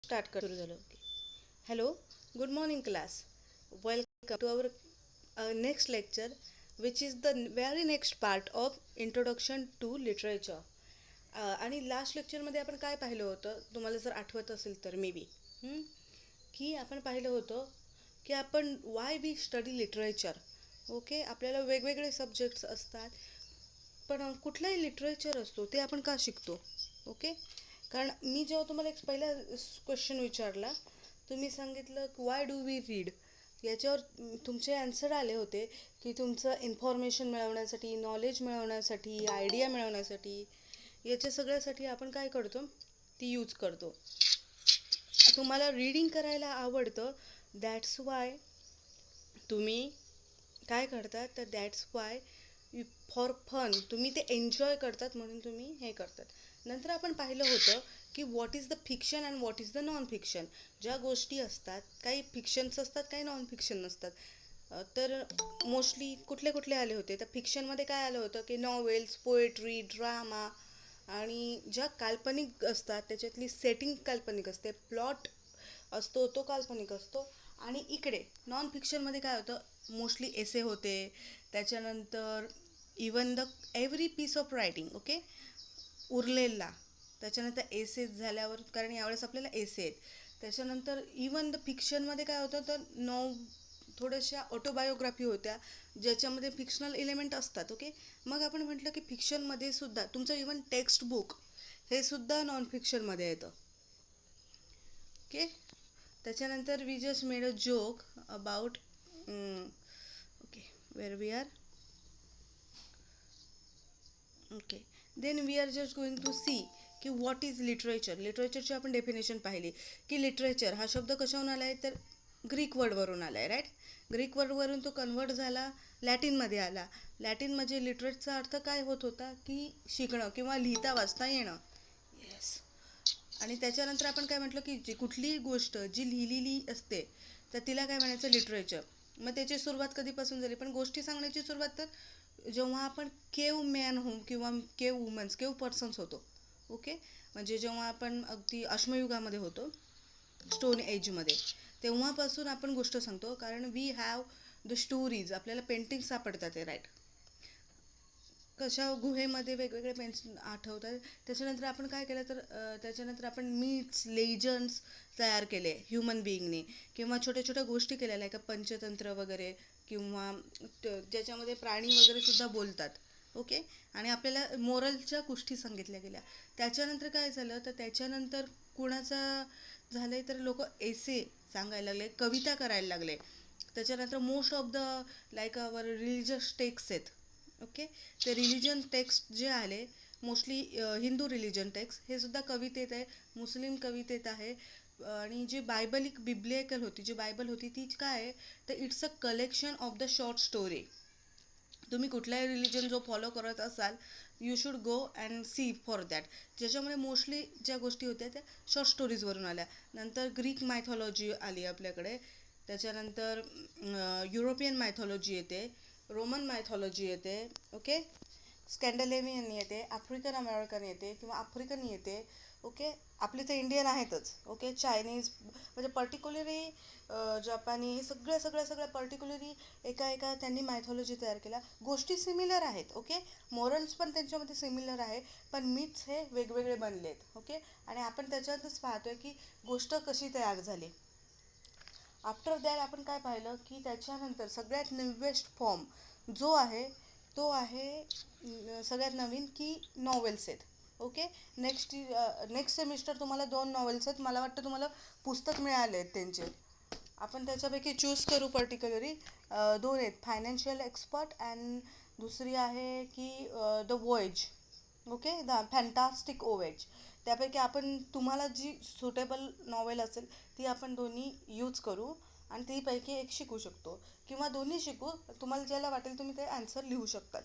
Start कर सुरू झालं. Okay. Hello, good morning class. Welcome to our next lecture, which is the very next part of introduction to literature. आणि last लेक्चरमध्ये आपण काय पाहिलं होतं, तुम्हाला जर आठवत असेल तर मे बी की आपण पाहिलं होतं की आपण why we study literature. Okay, आपल्याला वेगवेगळे सब्जेक्ट्स असतात, पण कुठलाही लिटरेचर असतो ते आपण का शिकतो. ओके, कारण मी जेव्हा तुम्हाला एक पहिला क्वेश्चन विचारला, तुम्ही सांगितलं वाय डू वी रीड. याच्यावर तुमचे आन्सर आले होते की तुमचं इन्फॉर्मेशन मिळवण्यासाठी, नॉलेज मिळवण्यासाठी, आयडिया मिळवण्यासाठी, याच्या सगळ्यासाठी आपण काय करतो, ती यूज करतो. तुम्हाला रीडिंग करायला आवडतं, दॅट्स वाय तुम्ही काय करतात, तर दॅट्स वाय फॉर फन तुम्ही ते एन्जॉय करतात, म्हणून तुम्ही हे करतात. नंतर आपण पाहिलं होतं की what is the fiction and what is the non fiction. ज्या गोष्टी असतात, काही फिक्शन्स असतात, काही नॉन फिक्शन नसतात. तर मोस्टली कुठले कुठले आले होते, तर फिक्शनमध्ये काय आलं होतं की नॉवेल्स, पोएट्री, ड्रामा, आणि ज्या काल्पनिक असतात त्याच्यातली सेटिंग काल्पनिक असते, प्लॉट असतो तो काल्पनिक असतो. आणि इकडे नॉन फिक्शनमध्ये काय होतं, मोस्टली एसे होते. त्याच्यानंतर even the every piece of writing, okay, उरलेला. त्याच्यानंतर एसेज झाल्यावर, कारण यावेळेस आपल्याला एसे आहेत. त्याच्यानंतर इवन द फिक्शनमध्ये काय होतं, तर थोड्याशा ऑटोबायोग्राफी होत्या, ज्याच्यामध्ये फिक्शनल एलिमेंट असतात. ओके, मग आपण म्हटलं की फिक्शनमध्ये सुद्धा तुमचं इवन टेक्स्ट बुक हे सुद्धा नॉन फिक्शनमध्ये येतं. ओके, त्याच्यानंतर we just made a joke about, okay, where we are, okay, then we are just going to see की व्हॉट इज लिटरेचर. लिटरेचरची आपण डेफिनेशन पाहिली की लिटरेचर हा शब्द कशाहून आला आहे, तर ग्रीक वर्डवरून आला आहे, राईट. ग्रीक वर्डवरून तो कन्वर्ट झाला, लॅटिनमध्ये आला. लॅटिन म्हणजे लिटरेटचा अर्थ काय होत होता, की शिकणं किंवा लिहिता वाचता येणं. येस. आणि त्याच्यानंतर आपण काय म्हटलं की जी कुठलीही गोष्ट जी लिहिलेली असते, तर तिला काय म्हणायचं, लिटरेचर. मग त्याची सुरुवात कधीपासून झाली, पण गोष्टी सांगण्याची सुरुवात तर जेव्हा आपण केव मॅन होऊ किंवा केव वुमन्स, केव पर्सन्स होतो. ओके, म्हणजे जेव्हा आपण अगदी अश्मयुगामध्ये होतो, स्टोन एजमध्ये, तेव्हापासून आपण गोष्ट सांगतो, कारण वी हॅव द स्टोरीज. आपल्याला पेंटिंग सापडतात आहे, राईट. कशा गुहेमध्ये वेगवेगळे पेन्स आठवतात. त्याच्यानंतर आपण काय केलं, तर त्याच्यानंतर आपण मीट्स, लेजंड्स तयार केले ह्युमन बिईंगने, किंवा छोट्या छोट्या गोष्टी केलेल्या आहे का, पंचतंत्र वगैरे, किंवा ज्याच्यामध्ये प्राणी वगैरे सुद्धा बोलतात. ओके, आणि आपल्याला मोरलच्या गोष्टी सांगितल्या गेल्या. त्याच्यानंतर काय झालं, तर त्याच्यानंतर कुणाचा झालं आहे, तर लोक एसे सांगायला लागले, कविता करायला लागले. त्याच्यानंतर most of the like our religious text आहेत. ओके, ते रिलिजन टेक्स्ट जे आले, मोस्टली हिंदू रिलिजन टेक्स्ट, हे सुद्धा कवितेत आहे, मुस्लिम कवितेत आहे. आणि जी बायबलिक बिब्लिकल होती, जी बायबल होती, ती काय आहे, तर it's a collection of the short story. तुम्ही कुठलाही रिलिजन जो फॉलो करत असाल, you should go and see for that. ज्याच्यामुळे मोस्टली ज्या गोष्टी होत्या त्या शॉर्ट स्टोरीजवरून आल्या. नंतर ग्रीक मायथॉलॉजी आली आपल्याकडे. त्याच्यानंतर युरोपियन मायथॉलॉजी येते, रोमन मायथॉलॉजी येते. ओके, स्कॅन्डलेवियन येते, आफ्रिकन अमेरिकन येते किंवा आफ्रिकन येते. ओके, आपले तर इंडियन आहेतच. ओके, चायनीज, म्हणजे पर्टिक्युलरली जपानी, हे सगळ्या सगळ्या सगळ्या पर्टिक्युलरली एका एका त्यांनी मायथॉलॉजी तयार केल्या. गोष्टी सिमिलर आहेत. ओके, मोरल्स पण त्यांच्यामध्ये सिमिलर आहे, पण मिथ्स हे वेगवेगळे बनले आहेत. ओके, आणि आपण त्याच्यातच पाहतोय की गोष्ट कशी तयार झाली. आफ्टर दॅट आपण काय पाहिलं, की त्याच्यानंतर सगळ्यात नवेस्ट फॉर्म जो आहे, तो आहे सगळ्यात नवीन, की नॉवेल्स आहेत. ओके, नेक्स्ट सेमिस्टर तुम्हाला 2 नॉवेल्स आहेत. मला वाटतं तुम्हाला पुस्तक मिळाले आहेत त्यांचे. आपण त्याच्यापैकी चूज करू पर्टिक्युलरली. 2 आहेत, फायनान्शियल एक्सपर्ट अँड दुसरी आहे की the voyage. Okay, the fantastic voyage. त्यापैकी आपण तुम्हाला जी सुटेबल नॉवेल असेल ती आपण दोन्ही यूज करू, आणि तीपैकी एक शिकू शकतो, किंवा दोन्ही शिकू. तुम्हाला ज्याला वाटेल तुम्ही ते आन्सर लिहू शकतात.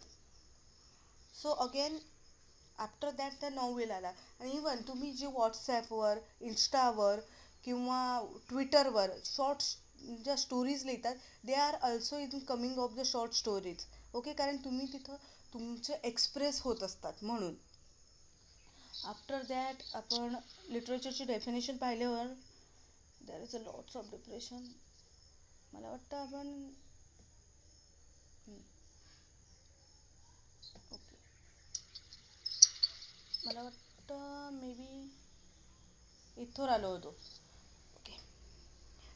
सो अगेन आफ्टर दॅट त्या नॉवेल आला. आणि इवन तुम्ही जे व्हॉट्सॲपवर, इन्स्टावर किंवा ट्विटरवर शॉर्ट्स ज्या स्टोरीज लिहितात, they are also in coming of the short stories. Okay, कारण तुम्ही तिथं तुमचे एक्सप्रेस होत असतात म्हणून. आफ्टर दॅट आपण लिटरेचरची डेफिनेशन पाहिल्यावर there is a lots of depression. मला वाटतं आपण ओके, मला वाटतं मे बी इथवर आलो होतो. Okay.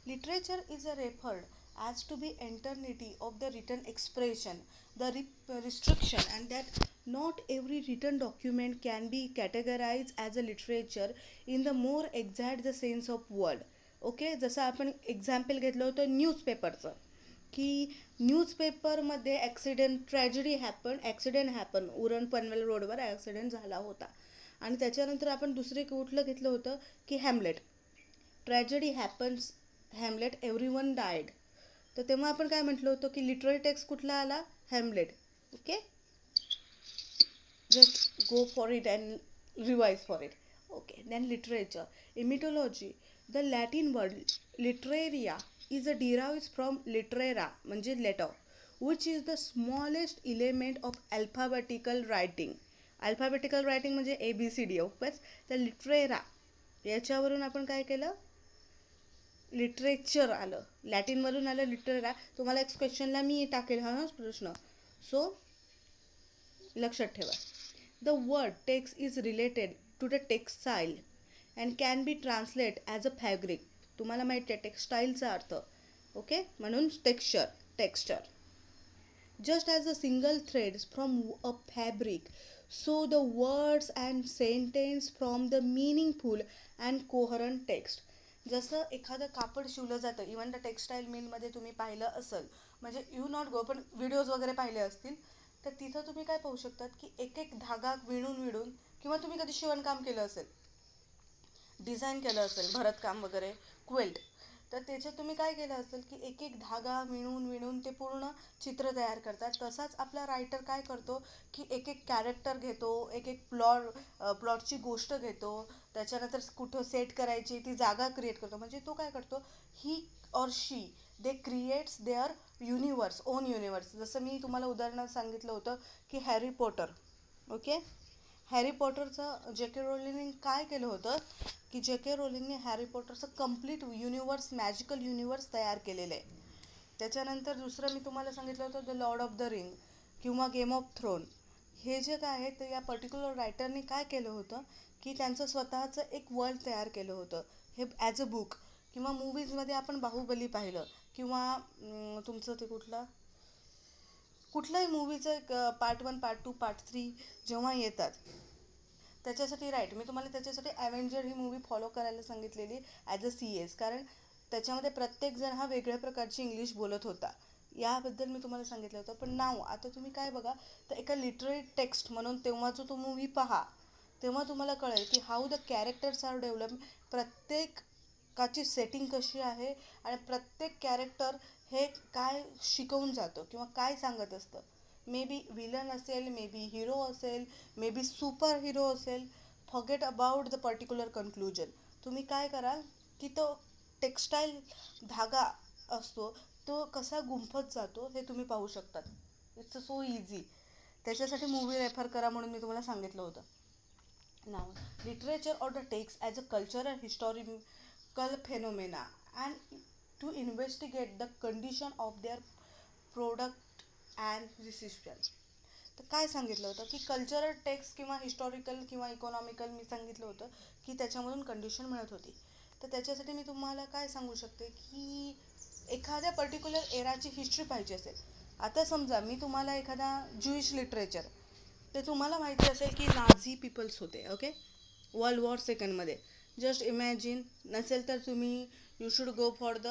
Literature is a referred as to be eternity of the written expression, the restriction, and that not every written document can be categorized as a literature in the more exact the sense of word. Okay, जसं आपण example घेतलं होतं न्यूजपेपरचं, की न्यूजपेपरमध्ये accident happen Uran Panvel रोडवर accident झाला होता. आणि त्याच्यानंतर आपण दुसरे कुठलं घेतलं होतं की Hamlet, tragedy happens Hamlet everyone died. तर तेव्हा आपण काय म्हटलं होतं की लिटररी टेक्स्ट कुठला आला, Hamlet. Okay, just go for it and revise for it. Okay, then literature. In mythology, the Latin word literaria is a derives from literara, म्हणजे letter, which is the smallest element of alphabetical writing. Alphabetical writing म्हणजे ABCD. बस तर लिटरेरा याच्यावरून आपण काय केलं, literature आलं, लॅटिनवरून आलं लिटरेरा. तुम्हाला एक क्वेश्चनला मी टाकेल हा प्रश्न, सो लक्षात ठेवा. The word text is related to the textile and can be translated as a fabric. तुम्हाला माहिती आहे टेक्स्टाईलचा अर्थ. ओके, म्हणून texture. Just as a single thread from a fabric, so the words and sentence from the meaningful and coherent text. जसं एखादं कापड शिवलं जातं, even the textile मिलमध्ये तुम्ही पाहिलं असेल, म्हणजे यू नॉट गो, पण व्हिडिओज वगैरे पाहिले असतील, तर तिथं तुम्ही काय पाहू शकतात की एक एक धागा विणून किंवा तुम्ही कधी शिवणकाम केलं असेल, डिझाईन केलं असेल, भरतकाम वगैरे, क्वेल्ट, तर त्याच्यात तुम्ही काय केलं असेल की एक एक धागा विणून ते पूर्ण चित्र तयार करतात. तसाच आपला रायटर काय करतो की एक एक कॅरेक्टर घेतो, एक एक प्लॉटची गोष्ट घेतो, त्याच्यानंतर कुठं सेट करायची ती जागा क्रिएट करतो. म्हणजे तो काय करतो, he or she they creates their universe, own universe. जसं मी तुम्हाला उदाहरणात सांगितलं होतं की हॅरी पॉटर. ओके, हॅरी पॉटरचं जे के रोलिंगने काय केलं होतं की जे के रोलिंगने हॅरी पॉटरचं कम्प्लीट युनिवर्स, मॅजिकल युनिवर्स तयार केलेलं आहे. त्याच्यानंतर दुसरं मी तुम्हाला सांगितलं होतं the lord of the ring किंवा गेम ऑफ थ्रोन. हे जे काय आहे ते या पर्टिक्युलर रायटरने काय केलं होतं की त्यांचं स्वतःचं एक वर्ल्ड तयार केलं होतं, हे ॲज अ बुक. किंवा मूवीजमध्ये आपण बाहुबली पाहिलं, किंवा तुमचं ते कुठल्याही मूवीचं एक पार्ट 1, पार्ट 2, पार्ट 3 जेव्हा येतात, त्याच्यासाठी राईट मी तुम्हाला त्याच्यासाठी ॲव्हेंजर ही मूवी फॉलो करायला सांगितलेली ॲज अ CS, कारण त्याच्यामध्ये प्रत्येकजण हा वेगळ्या प्रकारची इंग्लिश बोलत होता. याबद्दल मी तुम्हाला सांगितलं होतं. पण नाव आता तुम्ही काय बघा, तर एका लिटररी टेक्स्ट म्हणून तेव्हा जो तो मूवी पहा, तेव्हा तुम्हाला कळेल की how the characters are develop, प्रत्येकाची सेटिंग कशी आहे आणि प्रत्येक कॅरेक्टर हे काय शिकवून जातं किंवा काय सांगत असतं. मे बी विलन असेल, मे बी हिरो असेल, मे बी सुपर हिरो असेल, forget about the particular conclusion. तुम्ही काय कराल की तो टेक्स्टाईल धागा असतो तो कसा गुंफत जातो हे तुम्ही पाहू शकतात. It's so easy. त्याच्यासाठी मूवी रेफर करा म्हणून मी तुम्हाला सांगितलं होतं. नाव literature or the text as a cultural historical phenomena and to investigate the condition of their product and reception. तर काय सांगितलं होतं की कल्चरल टेक्स्ट किंवा हिस्टॉरिकल किंवा इकॉनॉमिकल मी सांगितलं होतं की त्याच्यामधून कंडिशन मिळत होती. तर त्याच्यासाठी मी तुम्हाला काय सांगू शकते की एखाद्या पर्टिक्युलर एराची हिस्ट्री पाहिजे असेल. आता समजा मी तुम्हाला एखादा ज्यूइश लिटरेचर, ते तुम्हाला माहिती असेल की नाझी पीपल्स होते. ओके, वर्ल्ड वॉर 2मध्ये. जस्ट इमॅजिन, नसेल तर तुम्ही you should go for the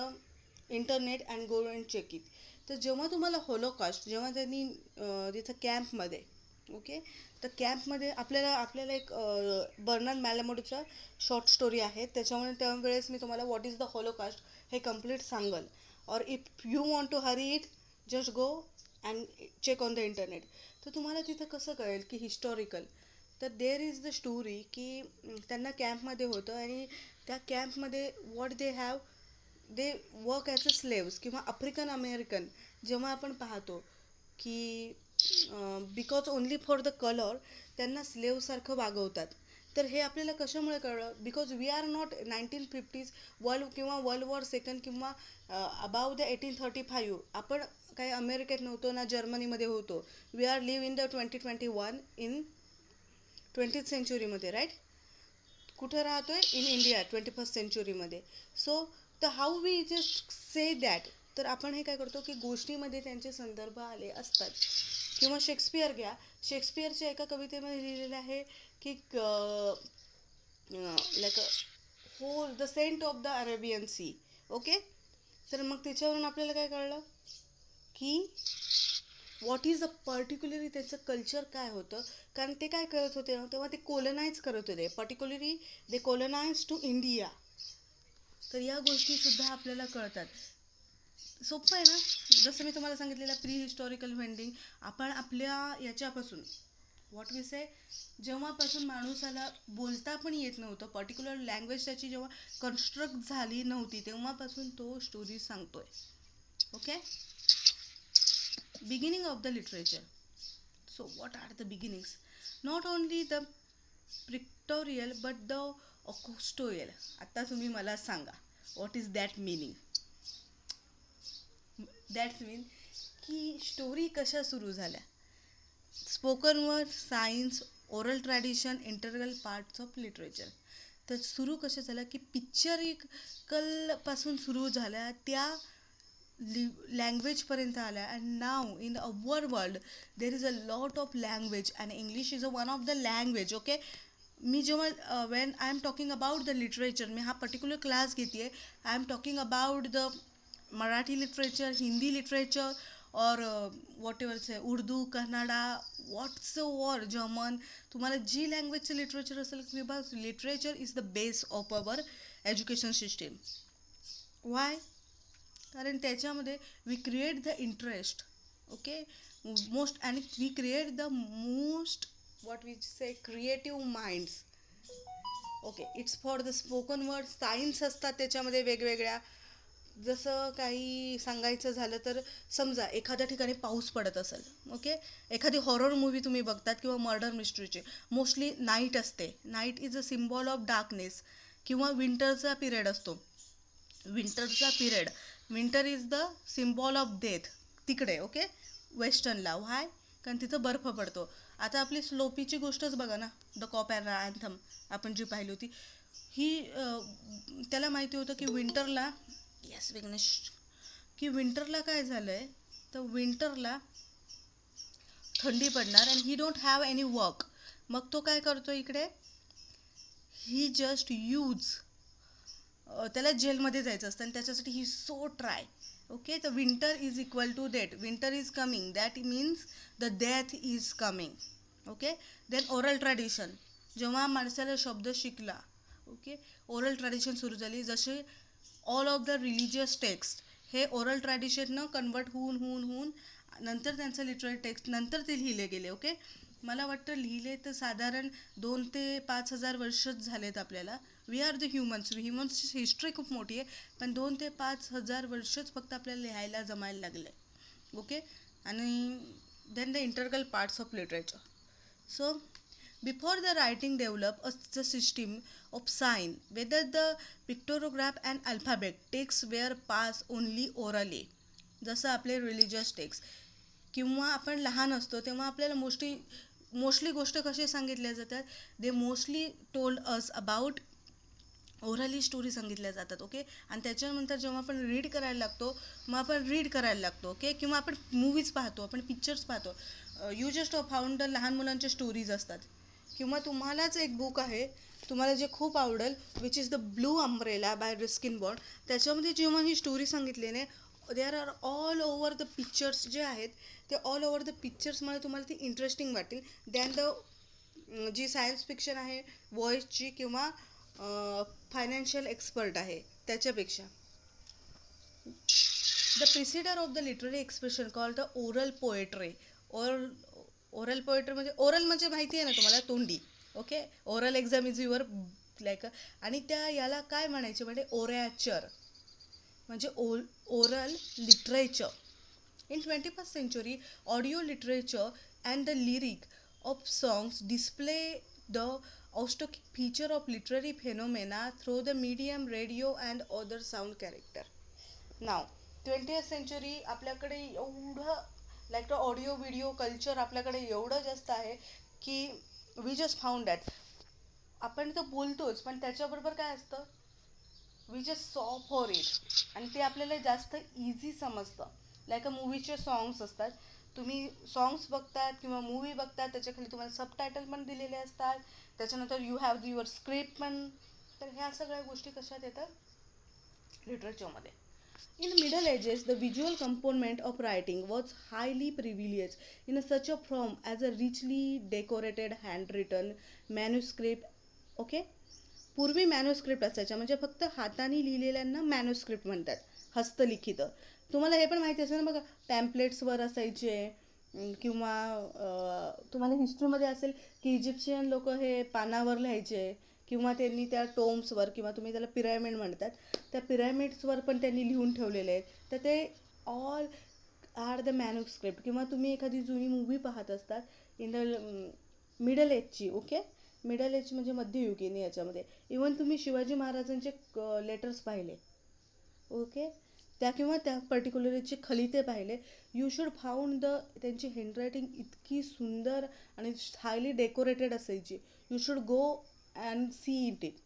internet and go and check it. तर जेव्हा तुम्हाला होलोकॉस्ट, जेव्हा त्यांनी तिथं कॅम्पमध्ये, ओके, तर कॅम्पमध्ये आपल्याला एक बर्नार्ड मॅलॅमोडचं शॉर्ट स्टोरी आहे, त्याच्यामुळे त्यावेळेस मी तुम्हाला व्हॉट इज द होलोकॉस्ट हे कम्प्लीट सांगल. और if you want to hurry it, just go and check on the internet. तर तुम्हाला तिथं कसं कळेल की हिस्टॉरिकल. तर देअर इज द स्टोरी की त्यांना कॅम्पमध्ये होतं आणि त्या कॅम्पमध्ये what they have, they work as a slaves किंवा आफ्रिकन अमेरिकन. जेव्हा आपण पाहतो की because only for the colour त्यांना स्लेवसारखं वागवतात. तर हे आपल्याला कशामुळे कळलं? Because we are not 1950s world war second किंवा अबाव द 1835. आपण काही अमेरिकेत नव्हतो ना जर्मनीमध्ये होतो. We are live in the 2021 in 20th सेंचुरीमध्ये, राईट? कुठं राहतोय? इन इंडिया 21st सेंचुरीमध्ये. So the how we just say that. तर आपण हे काय करतो की गोष्टीमध्ये त्यांचे संदर्भ आले असतात. किंवा शेक्सपियर घ्या, शेक्सपियरच्या एका कवितेमध्ये लिहिलेलं आहे की like whole the scent of the Arabian sea. Okay, तर मग त्याच्यावरून आपल्याला काय कळलं की व्हॉट इज अ पर्टिक्युलरली त्यांचं कल्चर काय होतं. कारण ते काय करत होते ना तेव्हा ते कोलनाइज करत होते, पर्टिक्युलरली दे कोलनाइज टू इंडिया. तर या गोष्टीसुद्धा आपल्याला कळतात. सोपं आहे ना. जसं मी तुम्हाला सांगितलेलं प्री हिस्टॉरिकल वेंडिंग, आपण आपल्या याच्यापासून व्हॉट वी से जेव्हापासून माणूसाला बोलता पण येत नव्हतं, पर्टिक्युलर लँग्वेज त्याची जेव्हा कन्स्ट्रक्ट झाली नव्हती तेव्हापासून तो स्टोरी सांगतोय. Okay, beginning of the literature. So what are the beginnings? Not only the pictorial but the accostial. आता तुम्ही मला सांगा what is that meaning? That's mean की स्टोरी कशा सुरू झाल्या. Spoken word, science, oral tradition, internal parts of literature. तर सुरू कशा झाल्या की पिक्चरिकल पासून सुरू झाल्या, त्या लँग्वेजपर्यंत आल्या. And now in our world there is a lot of language and English is a one of the language. Okay, मी जेव्हा when I am talking about the literature, मी हा पर्टिक्युलर क्लास घेते आहे, I am talking about the Marathi literature, Hindi literature, और whatever आहे उर्दू, कन्नडा, व्हॉट्स वॉर, जर्मन, तुम्हाला जी लँग्वेजचं लिटरेचर असेल, because literature is the base of our education system. Why? कारण त्याच्यामध्ये we create the interest. Okay, most, आणि we create the most what we say creative minds. Okay, it's for the spoken word. Science असतात त्याच्यामध्ये वेगवेगळ्या. जसं काही सांगायचं झालं तर समजा एखाद्या ठिकाणी पाऊस पडत असेल, ओके, एखादी हॉरर मूवी तुम्ही बघतात किंवा मर्डर मिस्ट्रीची, मोस्टली नाईट असते. Night is a symbol of darkness. किंवा विंटरचा पिरियड असतो, winter is the symbol of death तिकडे. ओके, वेस्टर्नला. व्हाय? कारण तिथं बर्फ पडतो. आता आपली स्लोपीची गोष्टच बघा ना, द कॉपॅरा अँथम आपण जी पाहिली होती, ही त्याला माहिती होतं की विंटरला, येस विघ्नेश, की विंटरला काय झालं आहे, तर विंटरला थंडी पडणार and he don't have any work. मग तो काय करतो इकडे, ही जस्ट यूज, त्याला जेलमध्ये जायचं असतं आणि त्याच्यासाठी ही सो ट्राय. ओके, तर winter is equal to death. Winter is coming, that means the death is coming. Okay, then oral tradition, जेव्हा माणसाला शब्द शिकला, ओके, ओरल ट्रॅडिशन सुरू झाली. जसे all of the religious text हे ओरल ट्रॅडिशननं कन्वर्ट होऊन नंतर त्यांचं लिटरल टेक्स्ट नंतर ते लिहिले गेले. ओके, मला वाटतं लिहिले तर साधारण 2 ते 5,000 वर्षच झालेत आपल्याला. वी आर द ह्युमन्सची हिस्ट्री खूप मोठी आहे, पण 2 ते 5,000 वर्षच फक्त आपल्याला लिहायला जमायला लागले. ओके, आणि then the internal parts of literature. So before the writing develop the system of sign, whether the pictograph and alphabet texts were passed only orally. जसं आपले रिलिजियस टेक्स्ट, किंवा आपण लहान असतो तेव्हा आपल्याला मोस्टली गोष्ट कशी सांगितल्या जातात, they mostly told us about orally story सांगितल्या जातात. ओके, आणि त्याच्यानंतर जेव्हा आपण रीड करायला लागतो, मग आपण रीड करायला लागतो. ओके, किंवा आपण मूवीज पाहतो, आपण पिक्चर्स पाहतो. यू जस्ट फाउंड द लहान मुलांच्या स्टोरीज असतात. किंवा तुम्हालाच एक बुक आहे तुम्हाला जे खूप आवडेल, which is the blue umbrella by Ruskin Bond. त्याच्यामध्ये जेव्हा ही स्टोरी सांगितली नाही, there are all over the pictures जे आहेत ते ऑल ओव्हर द पिक्चर्समुळे तुम्हाला ती इंटरेस्टिंग वाटेल दॅन द जी सायन्स फिक्शन आहे वॉइसची किंवा फायनान्शियल एक्सपर्ट आहे त्याच्यापेक्षा. The preceder of the literary expression called the oral poetry. Oral poetry म्हणजे ओरल म्हणजे माहिती आहे ना तुम्हाला, तोंडी. Okay, oral exam is your like, आणि त्या याला काय म्हणायचे म्हणजे ओरॅचर म्हणजे oral literature. In 21st century audio literature and the lyric of songs display the Ostokic feature of literary phenomena through the medium radio and other sound character. Now 20th century आपल्याकडे एवढं like the audio video culture आपल्याकडे एवढं जास्त आहे की we just found that आपण तर बोलतोच पण त्याच्याबरोबर काय असतं वी जस्ट सॉ फॉर इट आणि ते आपल्याला जास्त इझी समजतं. लाईक अ मूवीचे सॉंग्स असतात, तुम्ही सॉंग्स बघतात किंवा मूवी बघतात त्याच्याखाली तुम्हाला सबटायटल पण दिलेले असतात, त्याच्यानंतर यू हॅव युअर स्क्रिप्ट पण. तर ह्या सगळ्या गोष्टी कशात येतात लिटरेचरमध्ये. In the Middle Ages, the visual component of writing was highly privileged in such a form as a richly decorated handwritten manuscript. Okay? पूर्वी मॅन्युस्क्रिप्ट असायच्या, म्हणजे फक्त हाताने लिहिलेल्यांना मॅन्युस्क्रिप्ट म्हणतात, हस्तलिखित. तुम्हाला हे पण माहिती असेल ना बघा, पॅम्पलेट्सवर असायचे किंवा तुम्हाला हिस्ट्रीमध्ये असेल की इजिप्शियन लोक हे पानावर लिहायचे किंवा त्यांनी त्या टोम्सवर किंवा तुम्ही त्याला पिरॅमिड म्हणतात त्या पिरॅमिड्सवर पण त्यांनी लिहून ठेवलेले आहेत. तर ते ऑल आर द मॅन्युस्क्रिप्ट. किंवा तुम्ही एखादी जुनी मूवी पाहत असतात इन द मिडल एजची, ओके, मिडल एज म्हणजे मध्ययुगीन. याच्यामध्ये इवन तुम्ही शिवाजी महाराजांचे लेटर्स पाहिले, ओके, त्या किंवा त्या पर्टिक्युलरचे खलिते पाहिले, यू शुड फाउंड द त्यांची हँडरायटिंग इतकी सुंदर आणि हायली डेकोरेटेड असायची. You should go and see it it.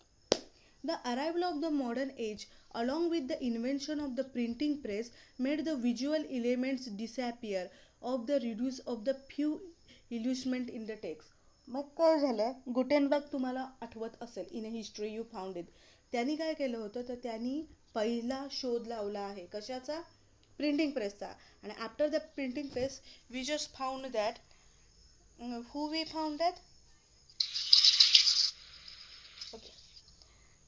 The arrival of the modern age, along with the invention of the printing press, made the visual elements disappear of the reduce of the few illustrations in the text. मग काय झालं, Gutenberg तुम्हाला आठवत असेल, in history you found it. त्यांनी काय केलं होतं तर त्यांनी पहिला शोध लावला आहे कशाचा, प्रिंटिंग प्रेसचा. आणि after the printing press we just found that, who we found that, okay.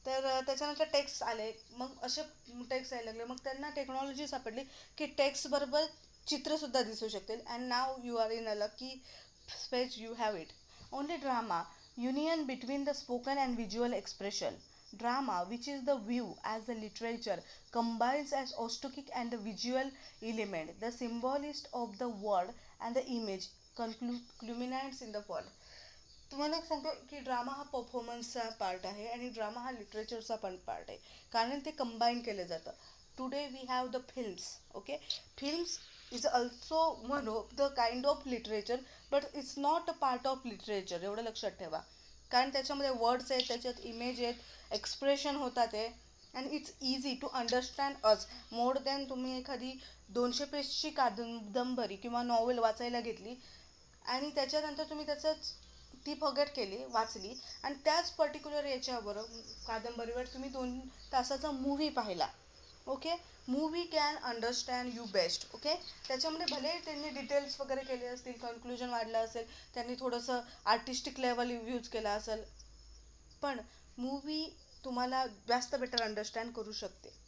तर त्याच्यानंतर टेक्स्ट आले, मग असे टेक्स्ट यायला लागले, मग त्यांना टेक्नॉलॉजी सापडली की टेक्स्टबरोबर चित्रसुद्धा दिसू शकतील. And now you are in a lucky space, you have it. Only drama, union between the spoken and visual expression. Drama, which is the view as the literature, combines as aesthetic and the visual element, the symbolist of the word and the image, culminates in the world. तुम्हाला एक सांगतो की drama हा परफॉर्मन्सचा part आहे आणि drama हा लिटरेचरचा पण part आहे, कारण ते कंबाईन केलं जातं. Today we have the films, okay. Films is also one of the kind of literature, but it's not a part of literature, एवढं लक्षात ठेवा. कारण त्याच्यामध्ये वर्ड्स आहेत, त्याच्यात इमेज आहेत, एक्सप्रेशन होतात ते, and it's easy to understand us more than तुम्ही एखादी 200 पेजची कादंबरी किंवा नॉवेल वाचायला घेतली आणि त्याच्यानंतर तुम्ही त्याचंच ती फॉरगेट केली, वाचली आणि त्याच पर्टिक्युलर याच्यावर कादंबरीवर तुम्ही 2 तासाचा मूव्ही पाहिला, okay. Movie can understand you best, okay. त्याच्यामध्ये भले त्यांनी डिटेल्स वगैरे केले असतील, कन्क्लुजन वाढलं असेल, त्यांनी थोडंसं आर्टिस्टिक लेवल यूज केला असेल, पण मूव्ही तुम्हाला जास्त बेटर अंडरस्टँड करू शकते.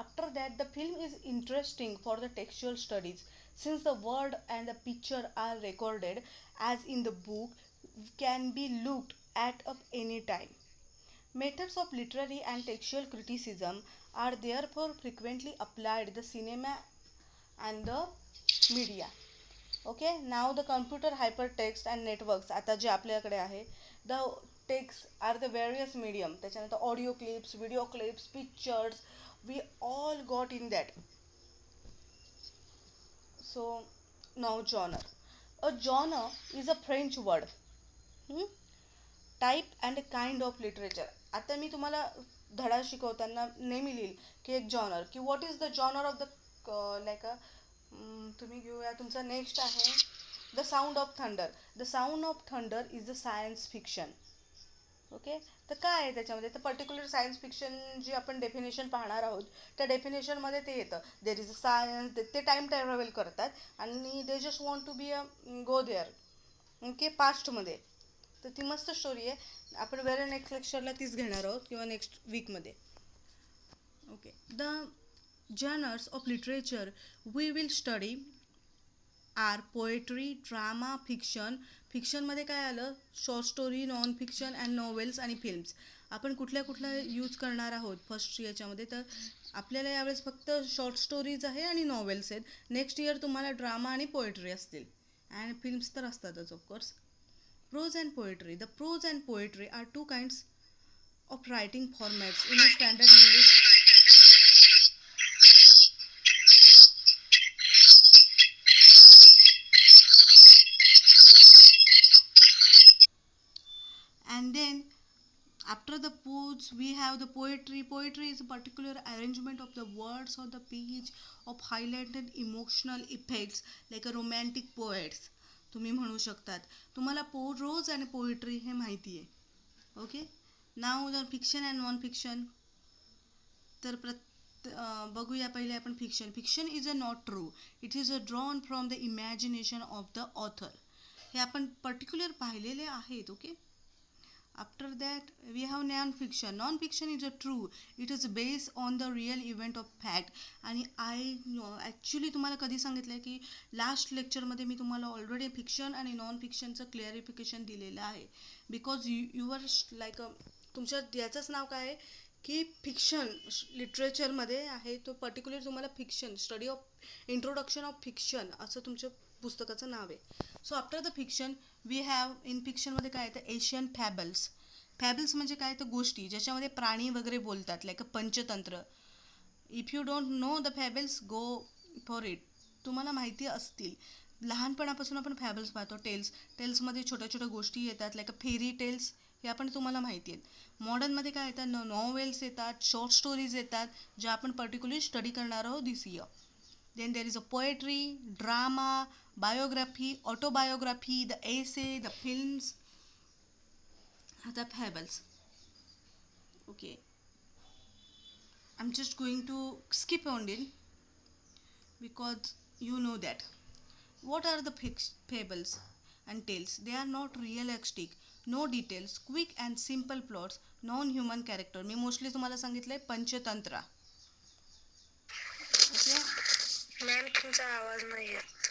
After that, the film is interesting for the textual studies since the word and the picture are recorded as in the book, can be looked at any time. Methods of literary and textual criticism are therefore frequently applied the cinema and the media. Okay, now the computer hypertext and networks आता जे आपल्याकडे आहे, the text are the various medium, त्याच्यानंतर audio clips, video clips, pictures, we all got in that. So now genre. A genre is a French word, type and kind of literature. आता मी तुम्हाला धडा शिकवताना नेहमी लिहिल की एक जॉनर, की what is the genre of the like a, तुम्ही घेऊया तुमचा नेक्स्ट आहे the sound of thunder. The sound of thunder is a science fiction, okay. तर काय आहे त्याच्यामध्ये, तर पर्टिक्युलर सायन्स फिक्शन जी आपण डेफिनेशन पाहणार आहोत त्या डेफिनेशनमध्ये ते येतं, देर इज अ सायन्स, ते टाईम ट्रॅव्हल करतात आणि they just want to be a go there, okay, पास्टमध्ये. तर ती मस्त स्टोरी आहे, आपण वेळ नेक्स्ट लेक्चरला तीच घेणार आहोत किंवा नेक्स्ट वीकमध्ये, okay. The genres of literature we will study are poetry, drama, fiction. फिक्शनमध्ये काय आलं, short story, non fiction and novels आणि फिल्म्स. आपण कुठल्या यूज करणार आहोत फर्स्ट याच्यामध्ये, तर आपल्याला यावेळेस फक्त शॉर्ट स्टोरीज आहे आणि नॉवेल्स आहेत. नेक्स्ट इयर तुम्हाला ड्रामा आणि पोएट्री असतील अँड फिल्म्स तर असतातच of course. Prose and poetry. The prose and poetry are two kinds of writing formats in a standard English. And then after the prose we have the poetry. Poetry is a particular arrangement of the words on the page of highlighted emotional effects like a romantic poets तुम्ही म्हणू शकतात. तुम्हाला pros आणि poetry हे माहिती आहे. Okay, नाव जर fiction and non fiction. तर बघूया पहिले आपण fiction. Fiction is a not true, it is a drawn from the imagination of the author. हे आपण पर्टिक्युलर पाहिलेले आहेत. Okay, after that we have non fiction. Non fiction is a true, it is based on the real event of fact. आणि actually तुम्हाला कधी सांगितलं आहे की लास्ट लेक्चरमध्ये मी तुम्हाला ऑलरेडी फिक्शन आणि नॉन फिक्शनचं क्लिअरिफिकेशन दिलेलं आहे. बिकॉज यू आर लाईक तुमच्या याचंच नाव काय आहे की फिक्शन लिटरेचरमध्ये आहे. तो पर्टिक्युलर तुम्हाला fiction study of introduction of fiction असं तुमच्या पुस्तकाचं नाव आहे. So after the fiction we have in फिक्शनमध्ये काय येतं एशियन फॅबल्स. फॅबल्स म्हणजे काय तर गोष्टी ज्याच्यामध्ये प्राणी वगैरे बोलतात like a Panchatantra. If you don't know the फॅबल्स go for it. तुम्हाला माहिती असतील लहानपणापासून आपण फॅबल्स पाहतो. टेल्समध्ये छोट्या छोट्या गोष्टी येतात लाईक अ फेरी टेल्स, हे आपण तुम्हाला माहिती आहेत. मॉडर्नमध्ये काय येतात नॉवेल्स येतात, शॉर्ट स्टोरीज येतात ज्या आपण पर्टिक्युलरली स्टडी करणार आहोत दिस year. Then there is a poetry, drama, biography, autobiography, the essay, the films, the fables. Okay, I'm just going to skip on it because you know that. What are the fables and tales? They are not realistic, no details, quick and simple plots, non-human character. Me mostly तुम्हाला सांगितलंय Panchatantra. Okay ma'am तुमचा आवाज नाही येत.